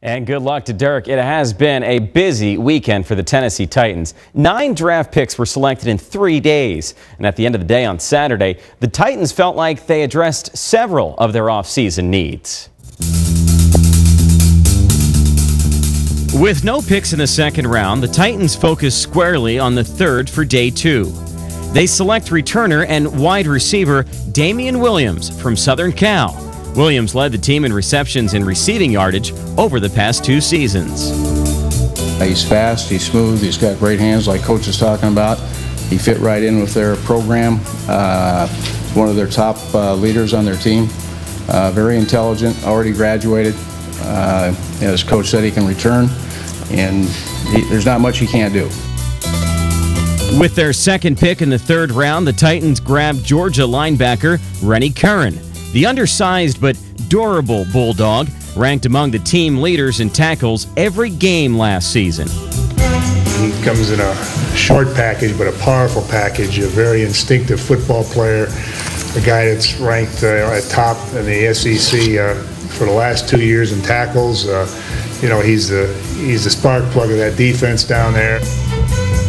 And good luck to Dirk. It has been a busy weekend for the Tennessee Titans. 9 draft picks were selected in 3 days. And at the end of the day on Saturday, the Titans felt like they addressed several of their offseason needs. With no picks in the second round, the Titans focus squarely on the third for day 2. They select returner and wide receiver Damian Williams from Southern Cal. Williams led the team in receptions and receiving yardage over the past 2 seasons. He's fast, he's smooth, he's got great hands like Coach is talking about. He fit right in with their program. One of their top leaders on their team. Very intelligent, already graduated. As Coach said, he can return, and there's not much he can't do. With their second pick in the third round, the Titans grabbed Georgia linebacker Rennie Curran. The undersized but durable Bulldog ranked among the team leaders in tackles every game last season. He comes in a short package, but a powerful package, a very instinctive football player, a guy that's ranked at top in the SEC for the last 2 years in tackles. He's the spark plug of that defense down there.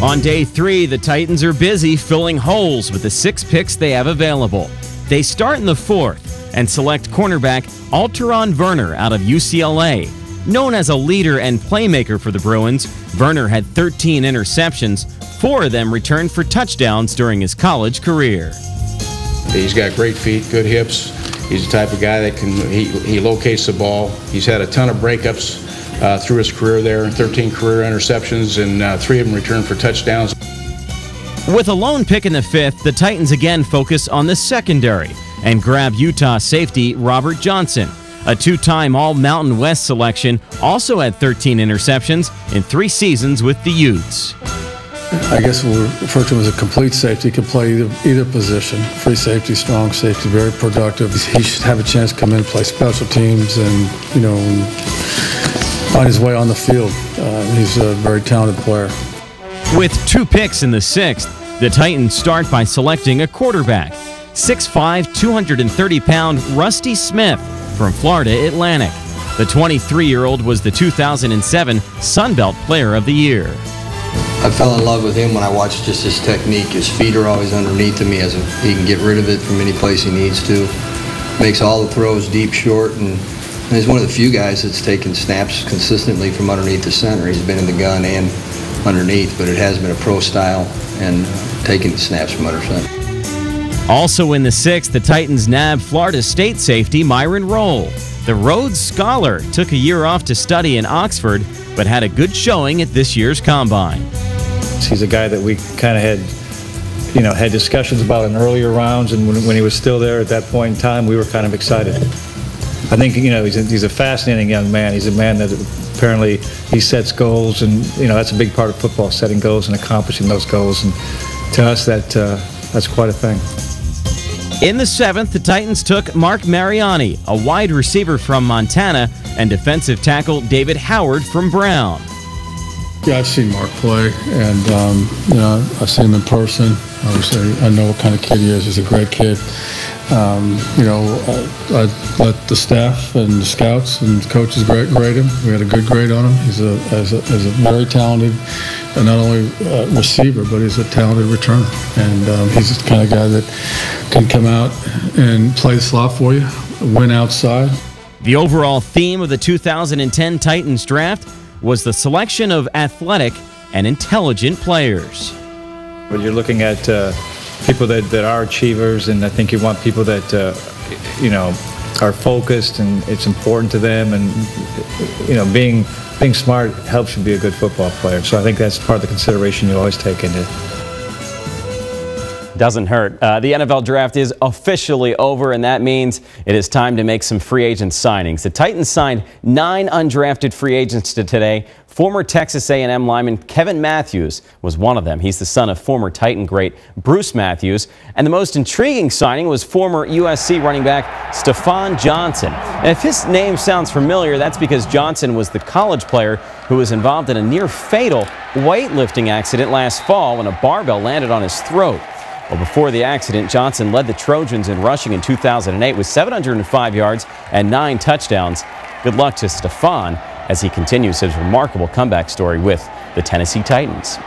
On day 3, the Titans are busy filling holes with the 6 picks they have available. They start in the 4th and select cornerback Alteron Werner out of UCLA. Known as a leader and playmaker for the Bruins, Werner had 13 interceptions, 4 of them returned for touchdowns during his college career. He's got great feet, good hips. He's the type of guy that he locates the ball. He's had a ton of breakups through his career there, 13 career interceptions, and 3 of them returned for touchdowns. With a lone pick in the 5th, the Titans again focus on the secondary and grab Utah safety Robert Johnson. A 2-time All-Mountain West selection, also had 13 interceptions in 3 seasons with the Utes. I guess we'll refer to him as a complete safety. He can play either position. Free safety, strong safety, very productive. He should have a chance to come in and play special teams and, find his way on the field. He's a very talented player. With 2 picks in the 6th, the Titans start by selecting a quarterback. 6'5", 230-pound Rusty Smith from Florida Atlantic. The 23-year-old was the 2007 Sun Belt Player of the Year. I fell in love with him when I watched just his technique. His feet are always underneath him. He can get rid of it from any place he needs to. Makes all the throws deep, short, and he's one of the few guys that's taken snaps consistently from underneath the center. He's been in the gun and underneath, but it has been a pro style and taking the snaps from under center. Also in the 6th, the Titans nabbed Florida State safety Myron Rolle. The Rhodes Scholar took a year off to study in Oxford, but had a good showing at this year's Combine. He's a guy that we kind of had discussions about in earlier rounds, and when he was still there at that point in time, we were kind of excited. I think, he's a fascinating young man. He's a man that apparently he sets goals, and, that's a big part of football, setting goals and accomplishing those goals. And to us, that's quite a thing. In the 7th, the Titans took Mark Mariani, a wide receiver from Montana, and defensive tackle David Howard from Brown. Yeah, I've seen Mark play, and I've seen him in person. Obviously, I know what kind of kid he is. He's a great kid. I let the staff and the scouts and coaches grade him. We had a good grade on him. He's a very talented, not only receiver, but he's a talented returner. And he's the kind of guy that can come out and play the slot for you, win outside. The overall theme of the 2010 Titans draft was the selection of athletic and intelligent players. But you're looking at people that are achievers, and I think you want people that are focused and it's important to them, and being smart helps you be a good football player. So I think that's part of the consideration you always take into it. Doesn't hurt. The NFL draft is officially over, and that means it is time to make some free agent signings. The Titans signed 9 undrafted free agents today. Former Texas A&M lineman Kevin Matthews was one of them. He's the son of former Titan great Bruce Matthews. And the most intriguing signing was former USC running back Stephon Johnson. And if his name sounds familiar, that's because Johnson was the college player who was involved in a near-fatal weightlifting accident last fall when a barbell landed on his throat. Well, before the accident, Johnson led the Trojans in rushing in 2008 with 705 yards and 9 touchdowns. Good luck to Stephon. as he continues his remarkable comeback story with the Tennessee Titans.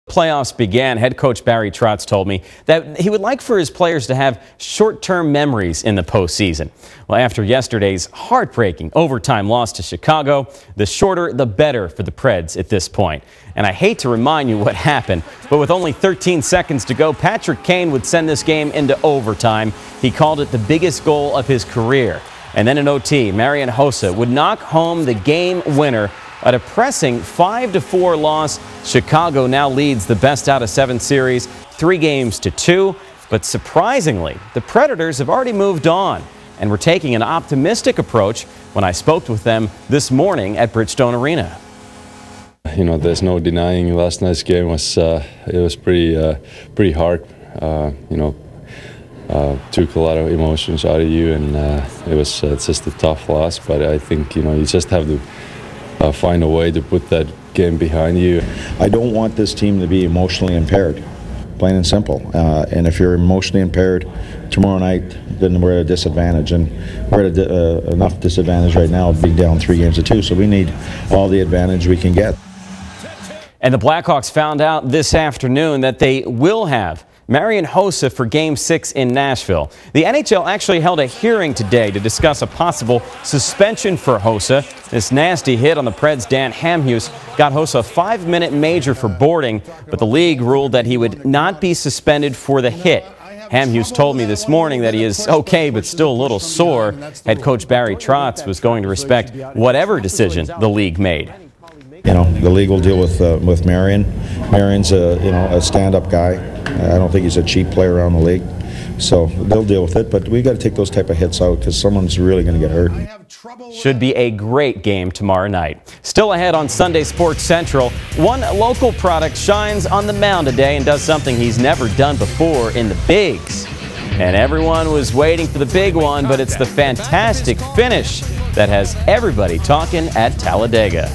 Playoffs began, head coach Barry Trotz told me that he would like for his players to have short-term memories in the postseason. Well, after yesterday's heartbreaking overtime loss to Chicago, the shorter the better for the Preds at this point. And I hate to remind you what happened, but with only 13 seconds to go, Patrick Kane would send this game into overtime. He called it the biggest goal of his career. And then in OT, Marian Hossa would knock home the game winner. A depressing 5-4 loss. Chicago now leads the best out of 7 series, 3-2. But surprisingly, the Predators have already moved on and were taking an optimistic approach when I spoke with them this morning at Bridgestone Arena. You know, there's no denying last night's game was pretty hard. Took a lot of emotions out of you, and it's just a tough loss. But I think you just have to find a way to put that game behind you. I don't want this team to be emotionally impaired, plain and simple. And if you're emotionally impaired tomorrow night, then we're at a disadvantage. And we're at enough disadvantage right now of being down 3-2. So we need all the advantage we can get. And the Blackhawks found out this afternoon that they will have Marian Hossa for Game 6 in Nashville. The NHL actually held a hearing today to discuss a possible suspension for Hossa. This nasty hit on the Preds' Dan Hamhuis got Hossa a 5-minute major for boarding, but the league ruled that he would not be suspended for the hit. Hamhuis told me this morning that he is okay but still a little sore. Head coach Barry Trotz was going to respect whatever decision the league made. You know, the league will deal with Marian. Marian's a stand-up guy. I don't think he's a cheap player around the league, so they'll deal with it. But we got to take those type of hits out because someone's really going to get hurt. Should be a great game tomorrow night. Still ahead on Sunday Sports Central, one local product shines on the mound today and does something he's never done before in the bigs. And everyone was waiting for the big one, but it's the fantastic finish that has everybody talking at Talladega.